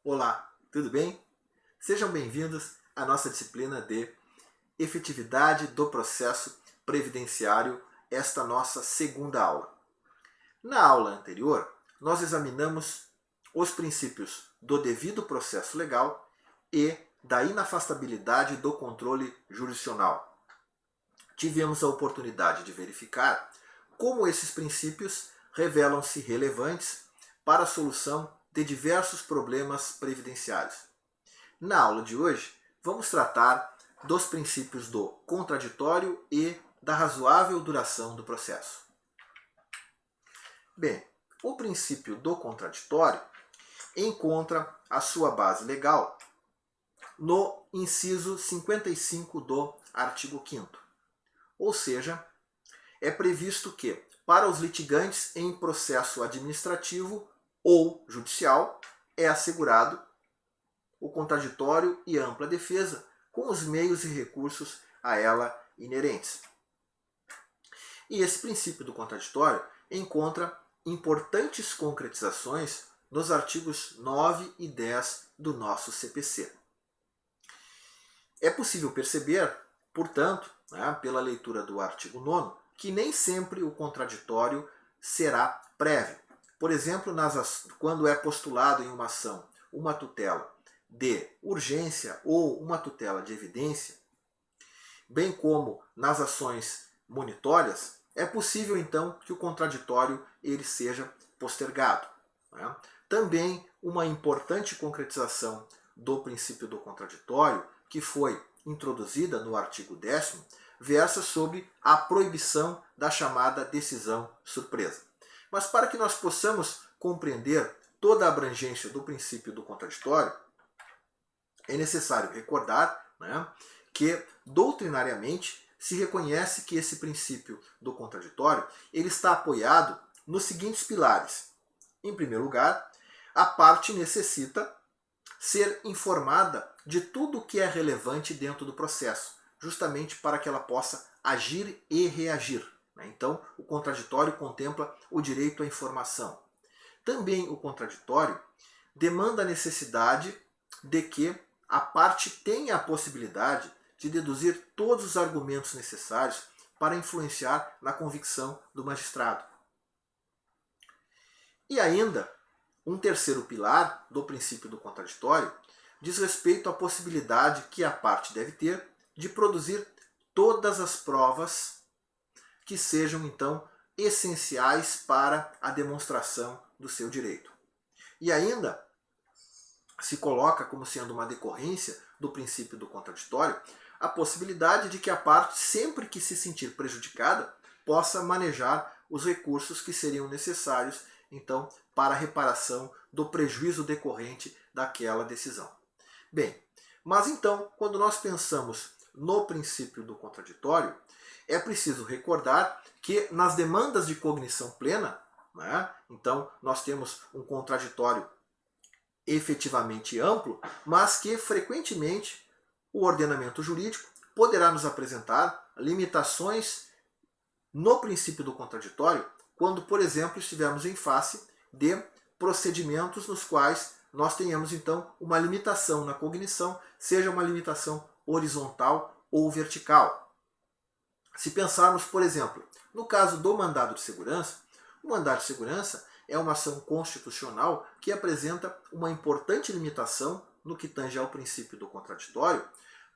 Olá, tudo bem? Sejam bem-vindos à nossa disciplina de Efetividade do Processo Previdenciário, esta nossa segunda aula. Na aula anterior, nós examinamos os princípios do devido processo legal e da inafastabilidade do controle jurisdicional. Tivemos a oportunidade de verificar como esses princípios revelam-se relevantes para a solução de diversos problemas previdenciários. Na aula de hoje, vamos tratar dos princípios do contraditório e da razoável duração do processo. Bem, o princípio do contraditório encontra a sua base legal no inciso 55 do artigo 5º. Ou seja, é previsto que, para os litigantes em processo administrativo ou judicial, é assegurado o contraditório e ampla defesa com os meios e recursos a ela inerentes. E esse princípio do contraditório encontra importantes concretizações nos artigos 9 e 10 do nosso CPC. É possível perceber, portanto, pela leitura do artigo 9º, que nem sempre o contraditório será prévio. Por exemplo, quando é postulado em uma ação uma tutela de urgência ou uma tutela de evidência, bem como nas ações monitórias, é possível então que o contraditório ele seja postergado. Também uma importante concretização do princípio do contraditório, que foi introduzida no artigo 10º, versa sobre a proibição da chamada decisão surpresa. Mas para que nós possamos compreender toda a abrangência do princípio do contraditório, é necessário recordar que, doutrinariamente, se reconhece que esse princípio do contraditório ele está apoiado nos seguintes pilares. Em primeiro lugar, a parte necessita ser informada de tudo o que é relevante dentro do processo, justamente para que ela possa agir e reagir. Então, o contraditório contempla o direito à informação. Também o contraditório demanda a necessidade de que a parte tenha a possibilidade de deduzir todos os argumentos necessários para influenciar na convicção do magistrado. E ainda, um terceiro pilar do princípio do contraditório diz respeito à possibilidade que a parte deve ter de produzir todas as provas que sejam, então, essenciais para a demonstração do seu direito. E ainda se coloca como sendo uma decorrência do princípio do contraditório a possibilidade de que a parte, sempre que se sentir prejudicada, possa manejar os recursos que seriam necessários, então, para a reparação do prejuízo decorrente daquela decisão. Bem, mas então, quando nós pensamos no princípio do contraditório, é preciso recordar que nas demandas de cognição plena, então nós temos um contraditório efetivamente amplo, mas que frequentemente o ordenamento jurídico poderá nos apresentar limitações no princípio do contraditório quando, por exemplo, estivermos em face de procedimentos nos quais nós tenhamos então uma limitação na cognição, seja uma limitação horizontal ou vertical. Se pensarmos, por exemplo, no caso do mandado de segurança, o mandado de segurança é uma ação constitucional que apresenta uma importante limitação no que tange ao princípio do contraditório,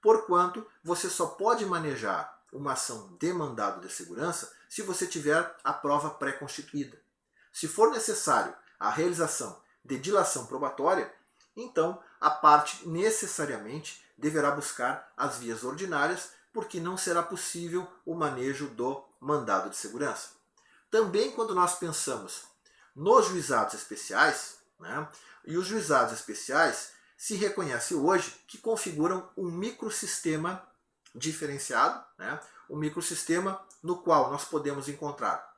porquanto você só pode manejar uma ação de mandado de segurança se você tiver a prova pré-constituída. Se for necessário a realização de dilação probatória, então a parte necessariamente deverá buscar as vias ordinárias, porque não será possível o manejo do mandado de segurança. Também quando nós pensamos nos juizados especiais, e os juizados especiais se reconhece hoje que configuram um microsistema diferenciado, um microsistema no qual nós podemos encontrar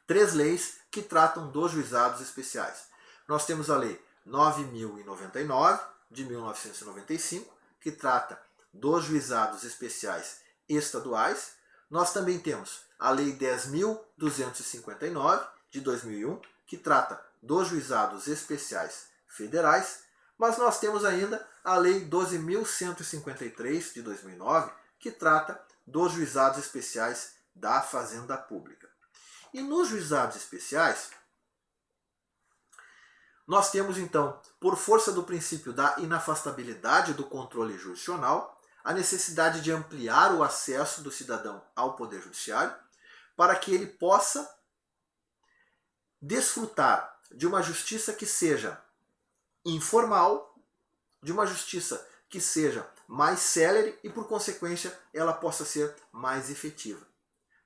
3 leis que tratam dos juizados especiais. Nós temos a Lei 9.099, de 1995, que trata dos juizados especiais estaduais. Nós também temos a Lei 10.259, de 2001, que trata dos juizados especiais federais, mas nós temos ainda a Lei 12.153 de 2009, que trata dos juizados especiais da Fazenda Pública. E nos juizados especiais, nós temos então, por força do princípio da inafastabilidade do controle jurisdicional, a necessidade de ampliar o acesso do cidadão ao Poder Judiciário para que ele possa desfrutar de uma justiça que seja informal, de uma justiça que seja mais célere e, por consequência, ela possa ser mais efetiva.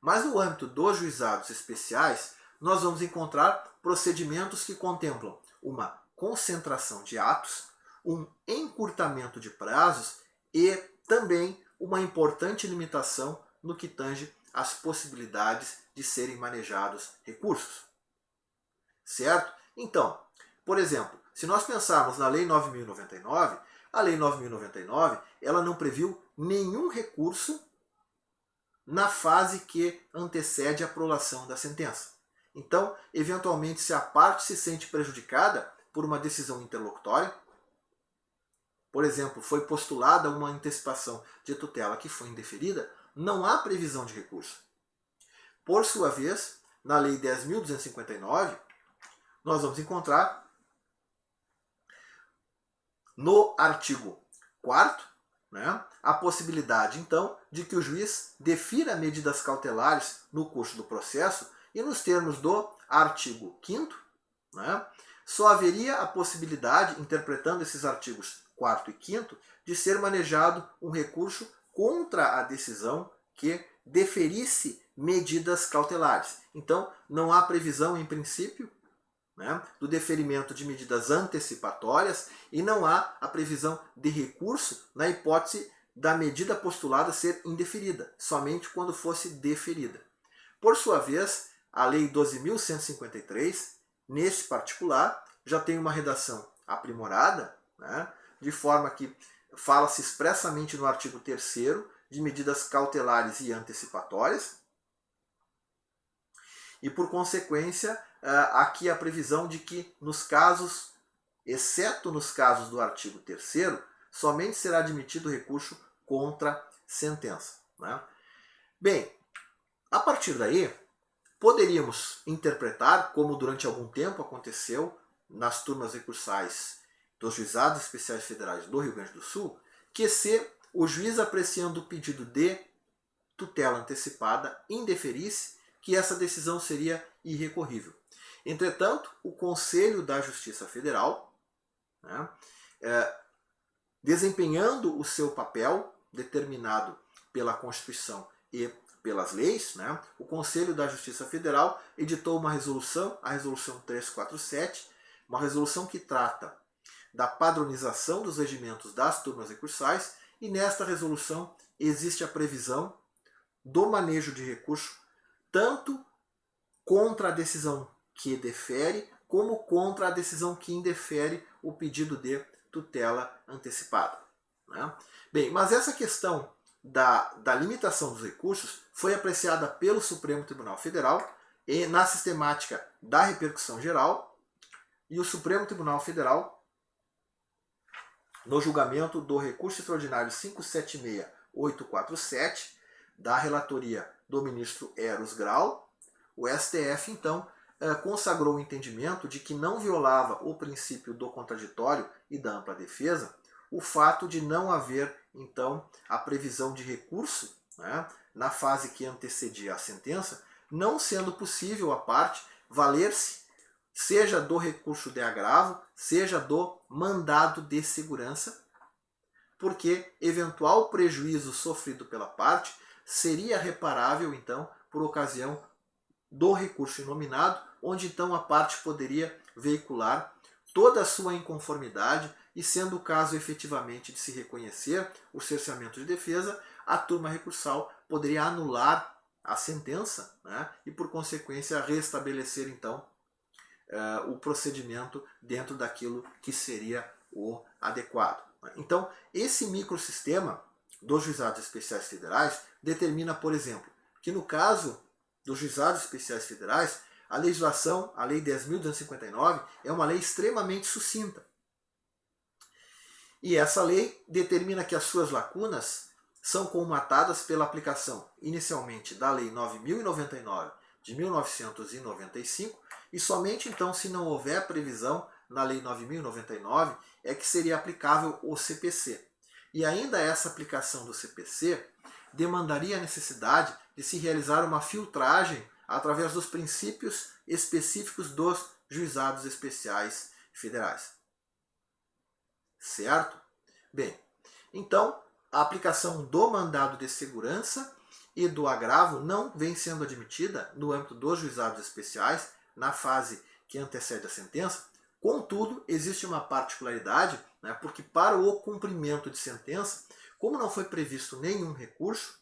Mas no âmbito dos juizados especiais, nós vamos encontrar procedimentos que contemplam uma concentração de atos, um encurtamento de prazos e também uma importante limitação no que tange às possibilidades de serem manejados recursos. Certo? Então, por exemplo, se nós pensarmos na Lei 9.099, a Lei 9.099 ela não previu nenhum recurso na fase que antecede a prolação da sentença. Então, eventualmente, se a parte se sente prejudicada por uma decisão interlocutória, por exemplo, foi postulada uma antecipação de tutela que foi indeferida, não há previsão de recurso. Por sua vez, na Lei 10.259, nós vamos encontrar no artigo 4º, a possibilidade, então, de que o juiz defira medidas cautelares no curso do processo e nos termos do artigo 5º, só haveria a possibilidade, interpretando esses artigos 4º e 5º, de ser manejado um recurso contra a decisão que deferisse medidas cautelares. Então, não há previsão, em princípio, do deferimento de medidas antecipatórias e não há a previsão de recurso na hipótese da medida postulada ser indeferida, somente quando fosse deferida. Por sua vez, a Lei 12.153, nesse particular, já tem uma redação aprimorada, de forma que fala-se expressamente no artigo 3º de medidas cautelares e antecipatórias, e por consequência, aqui a previsão de que nos casos, exceto nos casos do artigo 3º, somente será admitido recurso contra sentença. Bem, a partir daí, poderíamos interpretar, como durante algum tempo aconteceu nas turmas recursais dos juizados especiais federais do Rio Grande do Sul, que se o juiz apreciando o pedido de tutela antecipada indeferisse, que essa decisão seria irrecorrível. Entretanto, o Conselho da Justiça Federal, desempenhando o seu papel determinado pela Constituição e pelas leis, o Conselho da Justiça Federal editou uma resolução, a Resolução 347, uma resolução que trata da padronização dos regimentos das turmas recursais, e nesta resolução existe a previsão do manejo de recurso tanto contra a decisão que defere, como contra a decisão que indefere o pedido de tutela antecipada. Bem, mas essa questão da limitação dos recursos foi apreciada pelo Supremo Tribunal Federal e na sistemática da repercussão geral, e o Supremo Tribunal Federal, no julgamento do recurso extraordinário 576847, da relatoria do ministro Eros Grau, o STF, então, consagrou o entendimento de que não violava o princípio do contraditório e da ampla defesa o fato de não haver, então, a previsão de recurso na fase que antecedia a sentença, não sendo possível a parte valer-se seja do recurso de agravo, seja do mandado de segurança, porque eventual prejuízo sofrido pela parte seria reparável, então, por ocasião do recurso inominado, onde então a parte poderia veicular toda a sua inconformidade e, sendo o caso efetivamente de se reconhecer o cerceamento de defesa, a turma recursal poderia anular a sentença, e, por consequência, restabelecer então o procedimento dentro daquilo que seria o adequado. Então, esse microsistema dos juizados especiais federais determina, por exemplo, que no caso dos juizados especiais federais, a legislação, a Lei 10.259, é uma lei extremamente sucinta. E essa lei determina que as suas lacunas são colmatadas pela aplicação inicialmente da Lei 9.099 de 1995 e somente então, se não houver previsão na Lei 9.099, é que seria aplicável o CPC. E ainda essa aplicação do CPC demandaria a necessidade de se realizar uma filtragem através dos princípios específicos dos juizados especiais federais. Certo? Bem, então a aplicação do mandado de segurança e do agravo não vem sendo admitida no âmbito dos juizados especiais na fase que antecede a sentença. Contudo, existe uma particularidade, né, porque para o cumprimento de sentença, como não foi previsto nenhum recurso,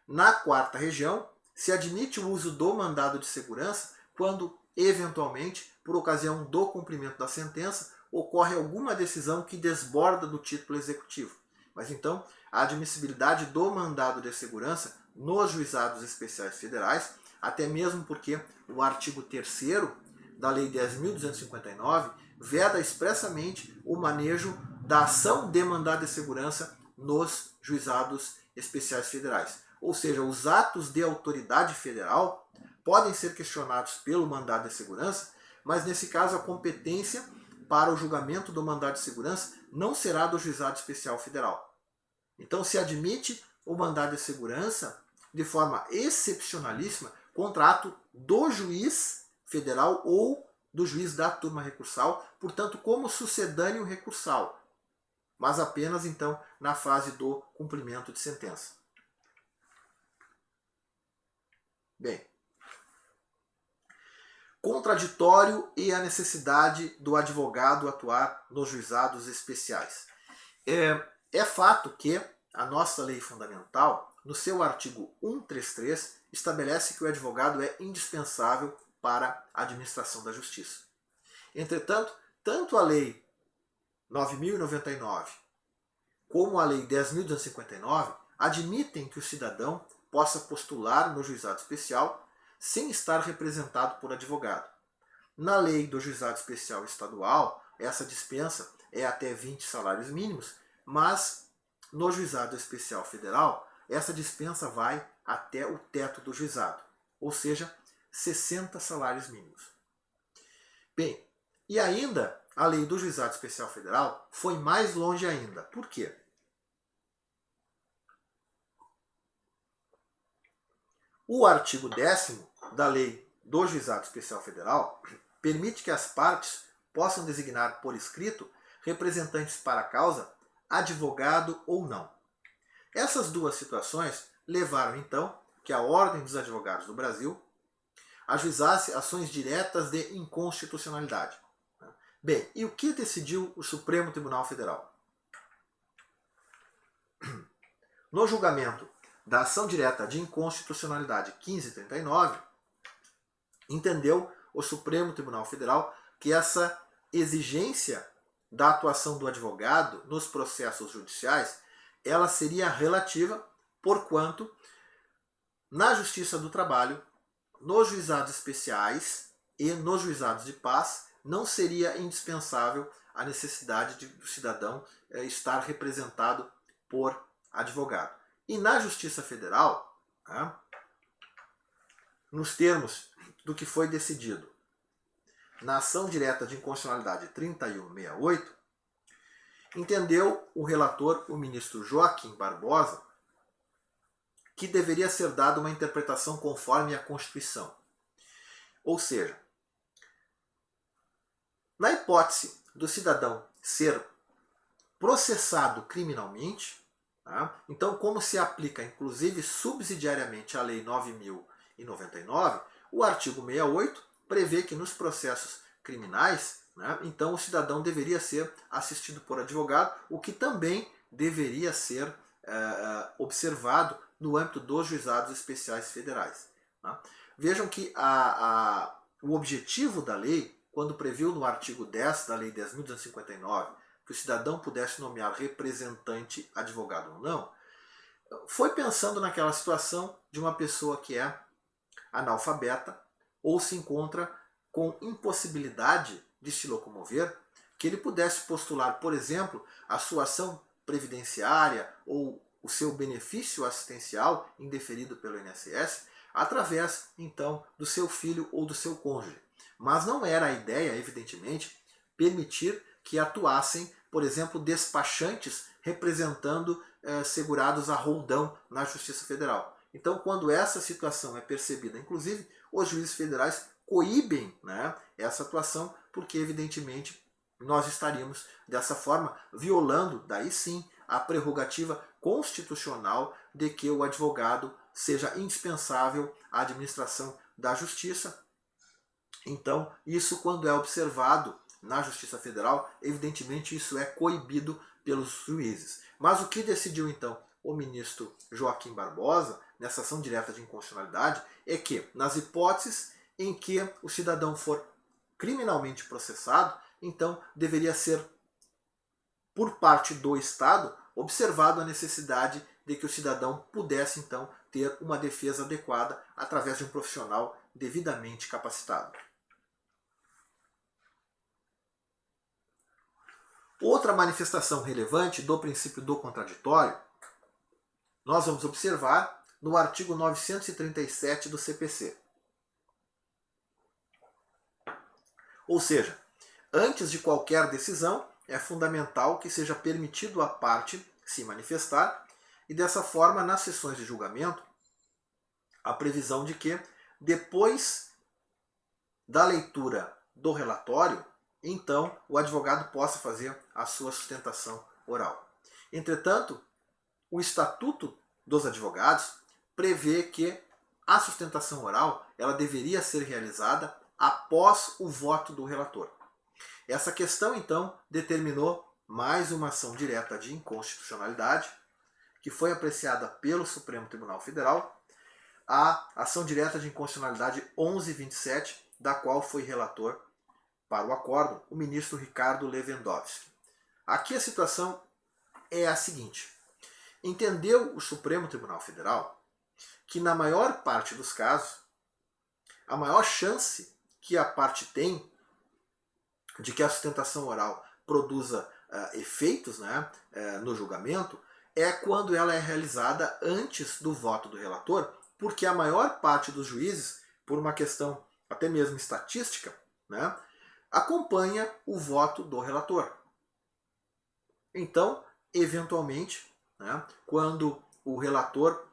na quarta região se admite o uso do mandado de segurança quando, eventualmente, por ocasião do cumprimento da sentença, ocorre alguma decisão que desborda do título executivo. Mas então, a admissibilidade do mandado de segurança nos juizados especiais federais, até mesmo porque o artigo 3º da Lei 10.259 veda expressamente o manejo da ação de mandado de segurança nos juizados especiais federais. Ou seja, os atos de autoridade federal podem ser questionados pelo mandado de segurança, mas nesse caso a competência para o julgamento do mandado de segurança não será do juizado especial federal. Então se admite o mandado de segurança de forma excepcionalíssima contra ato do juiz federal ou do juiz da turma recursal, portanto como sucedâneo recursal, mas apenas então na fase do cumprimento de sentença. Bem, contraditório e a necessidade do advogado atuar nos juizados especiais. É fato que a nossa lei fundamental, no seu artigo 133, estabelece que o advogado é indispensável para a administração da justiça. Entretanto, tanto a lei 9.099 como a lei 10.259 admitem que o cidadão possa postular no juizado especial sem estar representado por advogado. Na lei do juizado especial estadual, essa dispensa é até 20 salários mínimos, mas no juizado especial federal, essa dispensa vai até o teto do juizado, ou seja, 60 salários mínimos. Bem, e ainda a lei do juizado especial federal foi mais longe ainda. Por quê? O artigo 10º da lei do juizado especial federal permite que as partes possam designar por escrito representantes para a causa, advogado ou não. Essas duas situações levaram então que a Ordem dos Advogados do Brasil ajuizasse ações diretas de inconstitucionalidade. Bem, e o que decidiu o Supremo Tribunal Federal? No julgamento da ação direta de inconstitucionalidade 1539, entendeu o Supremo Tribunal Federal que essa exigência da atuação do advogado nos processos judiciais, ela seria relativa, porquanto na Justiça do Trabalho, nos juizados especiais e nos juizados de paz, não seria indispensável a necessidade de o cidadão estar representado por advogado. E na Justiça Federal, nos termos do que foi decidido na ação direta de inconstitucionalidade 3168, entendeu o relator, o ministro Joaquim Barbosa, que deveria ser dada uma interpretação conforme a Constituição. Ou seja, na hipótese do cidadão ser processado criminalmente, então como se aplica inclusive subsidiariamente a Lei 9.099, o artigo 68 prevê que nos processos criminais, então o cidadão deveria ser assistido por advogado, o que também deveria ser observado no âmbito dos juizados especiais federais. Vejam que o objetivo da lei, quando previu no artigo 10 da Lei 10.259 que o cidadão pudesse nomear representante, advogado ou não, foi pensando naquela situação de uma pessoa que é analfabeta ou se encontra com impossibilidade de se locomover, que ele pudesse postular, por exemplo, a sua ação previdenciária ou o seu benefício assistencial indeferido pelo INSS através, então, do seu filho ou do seu cônjuge. Mas não era a ideia, evidentemente, permitir que atuassem, por exemplo, despachantes representando segurados a roldão na Justiça Federal. Então, quando essa situação é percebida, inclusive, os juízes federais coíbem, né, essa atuação, porque, evidentemente, nós estaríamos, dessa forma, violando, daí sim, a prerrogativa constitucional de que o advogado seja indispensável à administração da justiça. Então, isso, quando é observado na Justiça Federal, evidentemente isso é coibido pelos juízes. Mas o que decidiu, então, o ministro Joaquim Barbosa, nessa ação direta de inconstitucionalidade, é que, nas hipóteses em que o cidadão for criminalmente processado, então deveria ser, por parte do Estado, observado a necessidade de que o cidadão pudesse, então, ter uma defesa adequada através de um profissional devidamente capacitado. Outra manifestação relevante do princípio do contraditório, nós vamos observar no artigo 937 do CPC. Ou seja, antes de qualquer decisão, é fundamental que seja permitido à parte se manifestar e, dessa forma, nas sessões de julgamento, a previsão de que, depois da leitura do relatório, então o advogado possa fazer a sua sustentação oral. Entretanto, o Estatuto dos Advogados prevê que a sustentação oral ela deveria ser realizada após o voto do relator. Essa questão, então, determinou mais uma ação direta de inconstitucionalidade, que foi apreciada pelo Supremo Tribunal Federal, a ação direta de inconstitucionalidade 1127, da qual foi relator para o acórdão o ministro Ricardo Lewandowski. Aqui a situação é a seguinte: entendeu o Supremo Tribunal Federal que, na maior parte dos casos, a maior chance que a parte tem de que a sustentação oral produza efeitos, né, no julgamento é quando ela é realizada antes do voto do relator, porque a maior parte dos juízes, por uma questão até mesmo estatística, né, acompanha o voto do relator. Então, eventualmente, né, quando o relator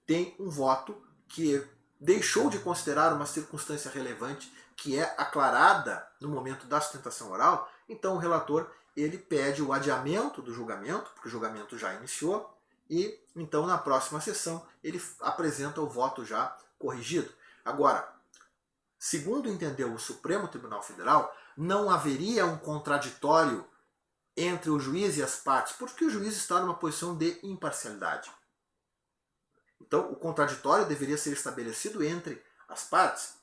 tem um voto que deixou de considerar uma circunstância relevante que é aclarada no momento da sustentação oral, então o relator ele pede o adiamento do julgamento, porque o julgamento já iniciou, e então na próxima sessão ele apresenta o voto já corrigido. Agora, segundo entendeu o Supremo Tribunal Federal, não haveria um contraditório entre o juiz e as partes, porque o juiz está numa posição de imparcialidade. Então, o contraditório deveria ser estabelecido entre as partes.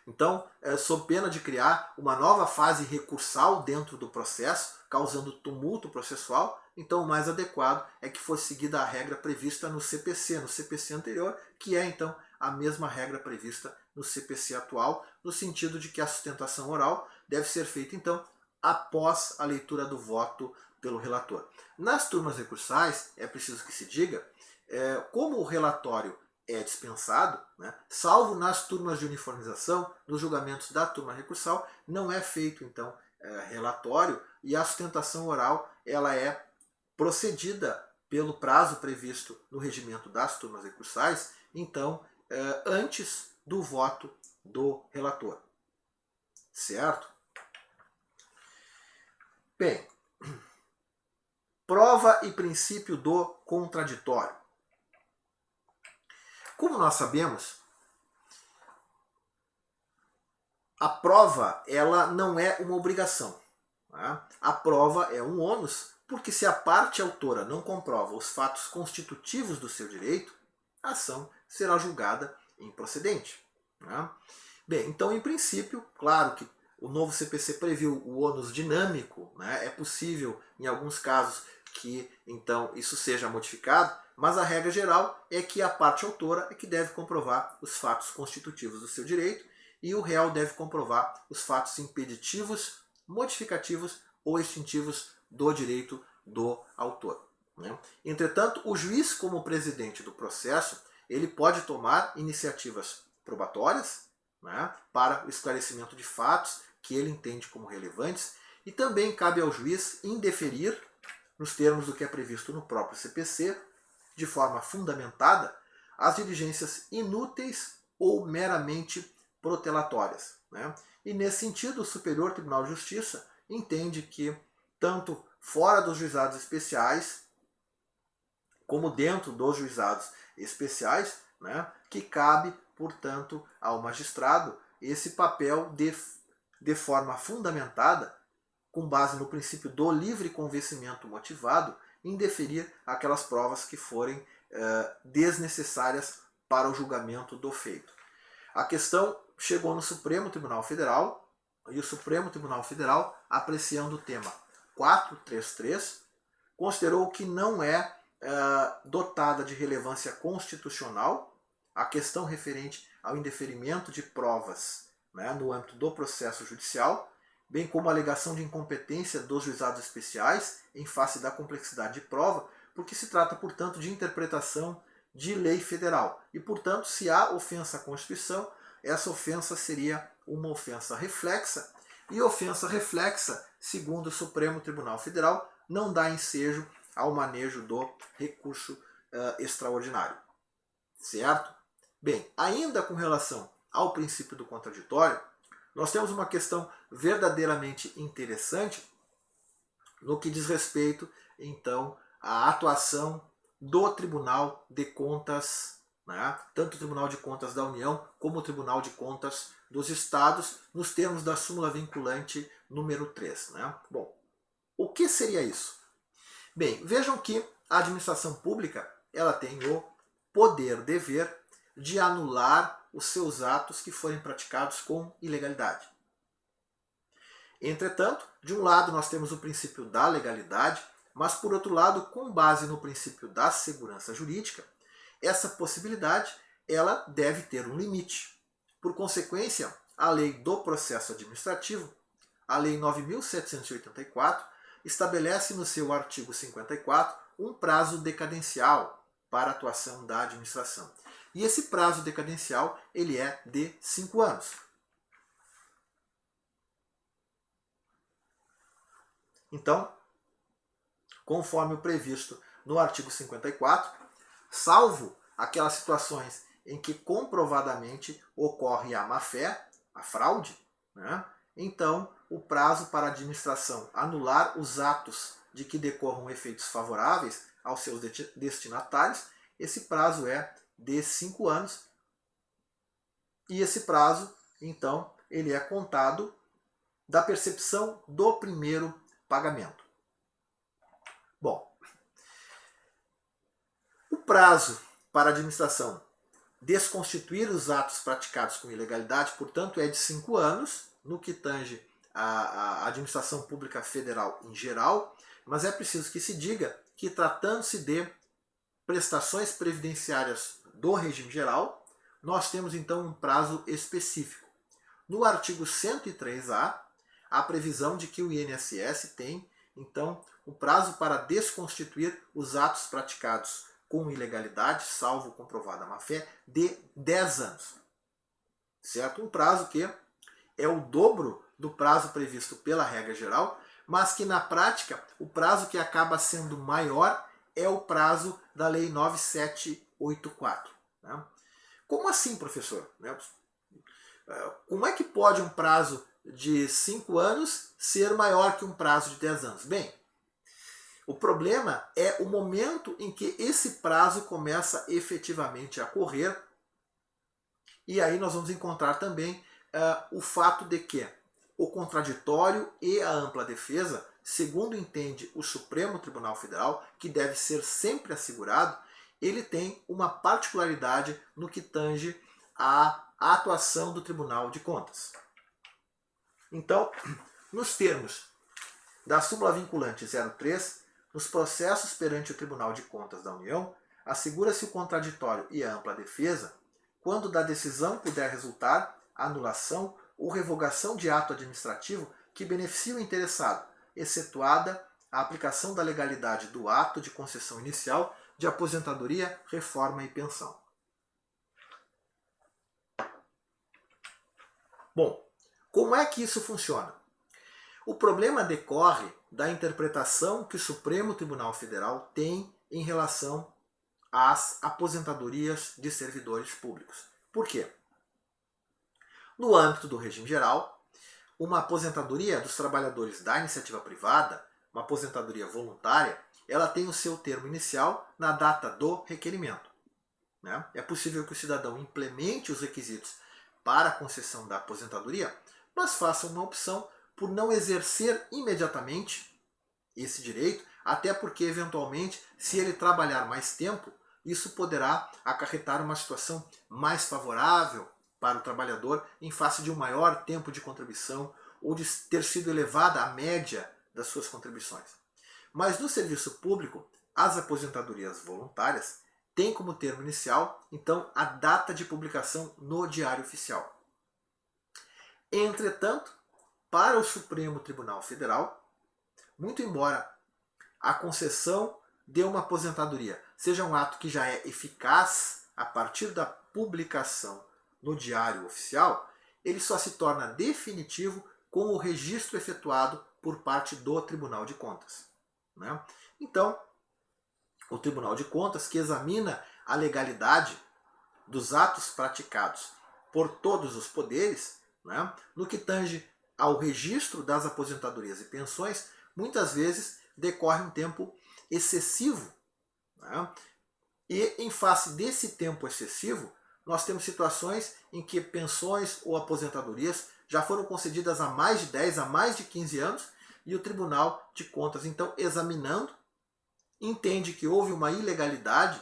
Então, sob pena de criar uma nova fase recursal dentro do processo, causando tumulto processual, então o mais adequado é que fosse seguida a regra prevista no CPC anterior, que é então a mesma regra prevista no CPC atual, no sentido de que a sustentação oral deve ser feita então após a leitura do voto pelo relator. Nas turmas recursais, é preciso que se diga, como o relatório é dispensado, né, salvo nas turmas de uniformização, nos julgamentos da turma recursal, não é feito então relatório e a sustentação oral ela é procedida pelo prazo previsto no regimento das turmas recursais, então antes do voto do relator. Certo? Bem, prova e princípio do contraditório. Como nós sabemos, a prova ela não é uma obrigação. Tá? A prova é um ônus, porque se a parte autora não comprova os fatos constitutivos do seu direito, a ação será julgada improcedente. Tá? Bem, então, em princípio, claro que o novo CPC previu o ônus dinâmico, né? É possível, em alguns casos, que então isso seja modificado, mas a regra geral é que a parte autora é que deve comprovar os fatos constitutivos do seu direito e o réu deve comprovar os fatos impeditivos modificativos ou extintivos do direito do autor. Né? Entretanto, o juiz, como presidente do processo, ele pode tomar iniciativas probatórias, né, para o esclarecimento de fatos que ele entende como relevantes, e também cabe ao juiz indeferir, nos termos do que é previsto no próprio CPC, de forma fundamentada, as diligências inúteis ou meramente protelatórias. Né? E nesse sentido, o Superior Tribunal de Justiça entende que, tanto fora dos juizados especiais, como dentro dos juizados especiais, né, que cabe, portanto, ao magistrado esse papel de forma fundamentada, com base no princípio do livre convencimento motivado, indeferir aquelas provas que forem desnecessárias para o julgamento do feito. A questão chegou no Supremo Tribunal Federal, e o Supremo Tribunal Federal, apreciando o tema 433, considerou que não é dotada de relevância constitucional a questão referente ao indeferimento de provas, né, no âmbito do processo judicial, bem como a alegação de incompetência dos juizados especiais em face da complexidade de prova, porque se trata, portanto, de interpretação de lei federal. E, portanto, se há ofensa à Constituição, essa ofensa seria uma ofensa reflexa, e ofensa reflexa, segundo o Supremo Tribunal Federal, não dá ensejo ao manejo do recurso extraordinário. Certo? Bem, ainda com relação ao princípio do contraditório, nós temos uma questão verdadeiramente interessante no que diz respeito, então, à atuação do Tribunal de Contas, né? Tanto o Tribunal de Contas da União como o Tribunal de Contas dos Estados, nos termos da súmula vinculante número 3. Né? Bom, o que seria isso? Bem, vejam que a administração pública ela tem o poder-dever de anular os seus atos que forem praticados com ilegalidade. Entretanto, de um lado nós temos o princípio da legalidade, mas por outro lado, com base no princípio da segurança jurídica, essa possibilidade ela deve ter um limite. Por consequência, a Lei do Processo Administrativo, a Lei 9.784, estabelece no seu artigo 54 um prazo decadencial para a atuação da administração. E esse prazo decadencial ele é de 5 anos. Então, conforme o previsto no artigo 54, salvo aquelas situações em que comprovadamente ocorre a má-fé, a fraude, né? Então o prazo para a administração anular os atos de que decorram efeitos favoráveis aos seus destinatários, esse prazo é de 5 anos, e esse prazo, então, ele é contado da percepção do primeiro pagamento. Bom, o prazo para a administração desconstituir os atos praticados com ilegalidade, portanto, é de 5 anos, no que tange a administração pública federal em geral, mas é preciso que se diga que, tratando-se de prestações previdenciárias do regime geral, nós temos então um prazo específico. No artigo 103A, a previsão de que o INSS tem, então, o prazo para desconstituir os atos praticados com ilegalidade, salvo comprovada má-fé, de 10 anos. Certo? Um prazo que é o dobro do prazo previsto pela regra geral, mas que na prática o prazo que acaba sendo maior é o prazo da Lei 9784. Né? Como assim, professor? Como é que pode um prazo de 5 anos ser maior que um prazo de 10 anos? Bem, o problema é o momento em que esse prazo começa efetivamente a correr, e aí nós vamos encontrar também o fato de que o contraditório e a ampla defesa, segundo entende o Supremo Tribunal Federal, que deve ser sempre assegurado, ele tem uma particularidade no que tange à atuação do Tribunal de Contas. Então, nos termos da súmula vinculante 03, nos processos perante o Tribunal de Contas da União, assegura-se o contraditório e a ampla defesa quando da decisão puder resultar anulação ou revogação de ato administrativo que beneficie o interessado, excetuada a aplicação da legalidade do ato de concessão inicial de aposentadoria, reforma e pensão. Bom, como é que isso funciona? O problema decorre da interpretação que o Supremo Tribunal Federal tem em relação às aposentadorias de servidores públicos. Por quê? No âmbito do regime geral, uma aposentadoria dos trabalhadores da iniciativa privada, uma aposentadoria voluntária, ela tem o seu termo inicial na data do requerimento. É possível que o cidadão implemente os requisitos para a concessão da aposentadoria, mas faça uma opção por não exercer imediatamente esse direito, até porque, eventualmente, se ele trabalhar mais tempo, isso poderá acarretar uma situação mais favorável para o trabalhador em face de um maior tempo de contribuição ou de ter sido elevada a média das suas contribuições. Mas no serviço público, as aposentadorias voluntárias têm como termo inicial, então, a data de publicação no Diário Oficial. Entretanto, para o Supremo Tribunal Federal, muito embora a concessão de uma aposentadoria seja um ato que já é eficaz a partir da publicação no Diário Oficial, ele só se torna definitivo com o registro efetuado por parte do Tribunal de Contas. Então, o Tribunal de Contas, que examina a legalidade dos atos praticados por todos os poderes, no que tange ao registro das aposentadorias e pensões, muitas vezes decorre um tempo excessivo. E em face desse tempo excessivo, nós temos situações em que pensões ou aposentadorias já foram concedidas há mais de 10, há mais de 15 anos, e o Tribunal de Contas, então, examinando, entende que houve uma ilegalidade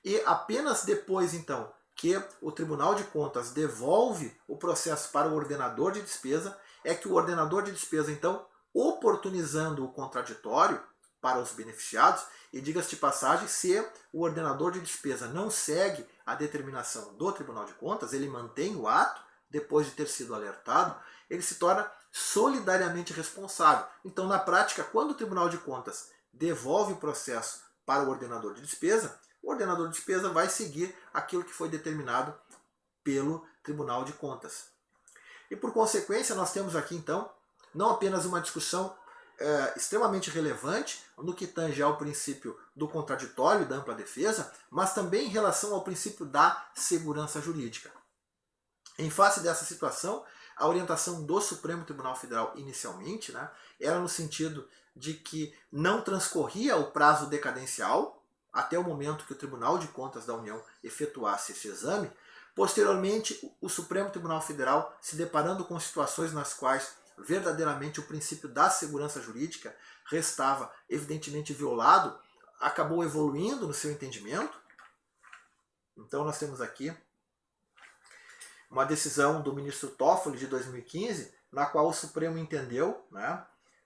e apenas depois, então, que o Tribunal de Contas devolve o processo para o ordenador de despesa, é que o ordenador de despesa, então, oportunizando o contraditório para os beneficiados, e diga-se de passagem, se o ordenador de despesa não segue a determinação do Tribunal de Contas, ele mantém o ato, depois de ter sido alertado, ele se torna solidariamente responsável. Então, na prática, quando o Tribunal de Contas devolve o processo para o ordenador de despesa, o ordenador de despesa vai seguir aquilo que foi determinado pelo Tribunal de Contas. E por consequência, nós temos aqui então não apenas uma discussão extremamente relevante no que tange ao princípio do contraditório e da ampla defesa, mas também em relação ao princípio da segurança jurídica. Em face dessa situação, a orientação do Supremo Tribunal Federal inicialmente era no sentido de que não transcorria o prazo decadencial até o momento que o Tribunal de Contas da União efetuasse esse exame. Posteriormente, o Supremo Tribunal Federal, se deparando com situações nas quais verdadeiramente o princípio da segurança jurídica restava evidentemente violado, acabou evoluindo no seu entendimento. Então nós temos aqui uma decisão do ministro Toffoli de 2015, na qual o Supremo entendeu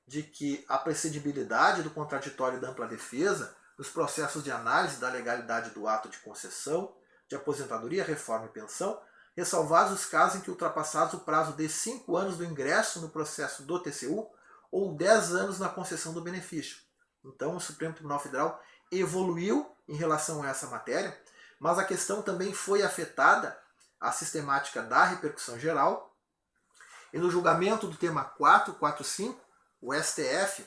de que a prescindibilidade do contraditório da ampla defesa nos processos de análise da legalidade do ato de concessão de aposentadoria, reforma e pensão, ressalvados os casos em que ultrapassados o prazo de 5 anos do ingresso no processo do TCU ou 10 anos na concessão do benefício. Então o Supremo Tribunal Federal evoluiu em relação a essa matéria, mas a questão também foi afetada a sistemática da repercussão geral, e no julgamento do tema 445, o STF,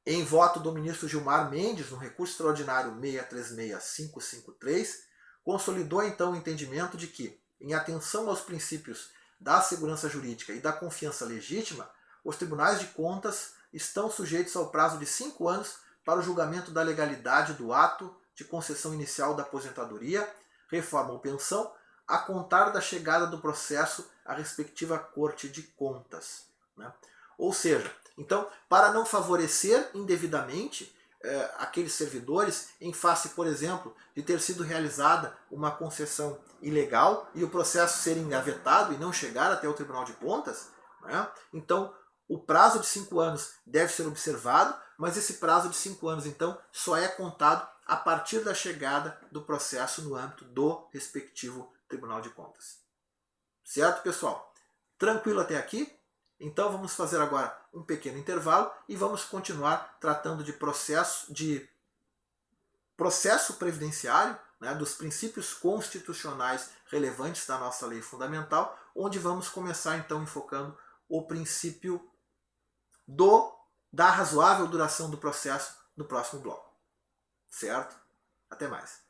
em voto do ministro Gilmar Mendes, no recurso extraordinário 636553, consolidou então o entendimento de que, em atenção aos princípios da segurança jurídica e da confiança legítima, os tribunais de contas estão sujeitos ao prazo de 5 anos para o julgamento da legalidade do ato de concessão inicial da aposentadoria, reforma ou pensão, a contar da chegada do processo à respectiva Corte de Contas. Ou seja, então, para não favorecer indevidamente aqueles servidores em face, por exemplo, de ter sido realizada uma concessão ilegal e o processo ser engavetado e não chegar até o Tribunal de Contas, então o prazo de 5 anos deve ser observado, mas esse prazo de 5 anos, então, só é contado a partir da chegada do processo no âmbito do respectivo Tribunal de Contas. Certo, pessoal? Tranquilo até aqui? Então vamos fazer agora um pequeno intervalo e vamos continuar tratando de processo previdenciário, né, dos princípios constitucionais relevantes da nossa lei fundamental, onde vamos começar então enfocando o princípio da razoável duração do processo no próximo bloco. Certo? Até mais.